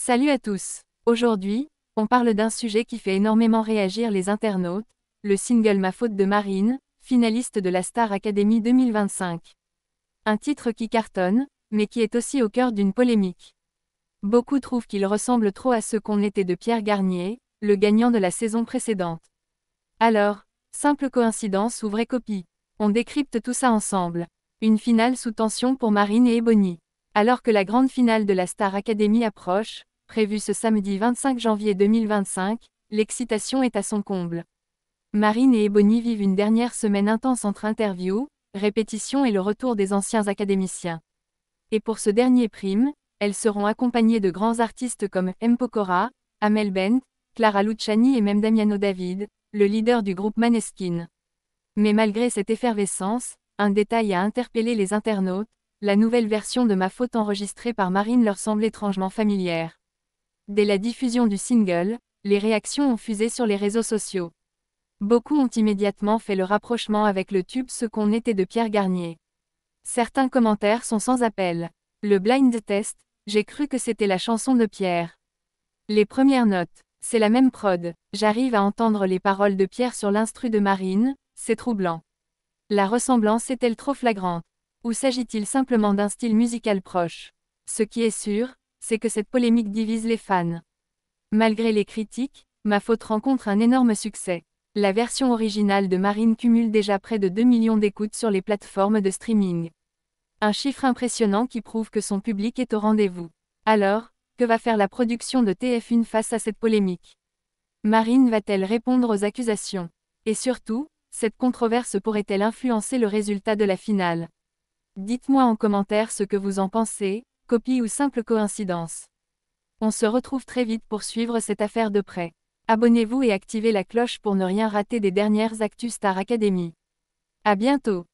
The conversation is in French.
Salut à tous. Aujourd'hui, on parle d'un sujet qui fait énormément réagir les internautes, le single Ma faute de Marine, finaliste de la Star Academy 2025. Un titre qui cartonne, mais qui est aussi au cœur d'une polémique. Beaucoup trouvent qu'il ressemble trop à ce qu'on était de Pierre Garnier, le gagnant de la saison précédente. Alors, simple coïncidence ou vraie copie? On décrypte tout ça ensemble. Une finale sous tension pour Marine et Ebony. Alors que la grande finale de la Star Academy approche, prévue ce samedi 25 janvier 2025, l'excitation est à son comble. Marine et Ebony vivent une dernière semaine intense entre interviews, répétitions et le retour des anciens académiciens. Et pour ce dernier prime, elles seront accompagnées de grands artistes comme M. Pokora, Amel Bent, Clara Luciani et même Damiano David, le leader du groupe Maneskin. Mais malgré cette effervescence, un détail a interpellé les internautes, la nouvelle version de Ma faute enregistrée par Marine leur semble étrangement familière. Dès la diffusion du single, les réactions ont fusé sur les réseaux sociaux. Beaucoup ont immédiatement fait le rapprochement avec le tube Ce qu'on était de Pierre Garnier. Certains commentaires sont sans appel. Le blind test, j'ai cru que c'était la chanson de Pierre. Les premières notes, c'est la même prod, j'arrive à entendre les paroles de Pierre sur l'instru de Marine, c'est troublant. La ressemblance est-elle trop flagrante? Ou s'agit-il simplement d'un style musical proche? Ce qui est sûr, c'est que cette polémique divise les fans. Malgré les critiques, Ma faute rencontre un énorme succès. La version originale de Marine cumule déjà près de 2 millions d'écoutes sur les plateformes de streaming. Un chiffre impressionnant qui prouve que son public est au rendez-vous. Alors, que va faire la production de TF1 face à cette polémique? Marine va-t-elle répondre aux accusations? Et surtout, cette controverse pourrait-elle influencer le résultat de la finale? Dites-moi en commentaire ce que vous en pensez, copie ou simple coïncidence. On se retrouve très vite pour suivre cette affaire de près. Abonnez-vous et activez la cloche pour ne rien rater des dernières actus Star Academy. À bientôt.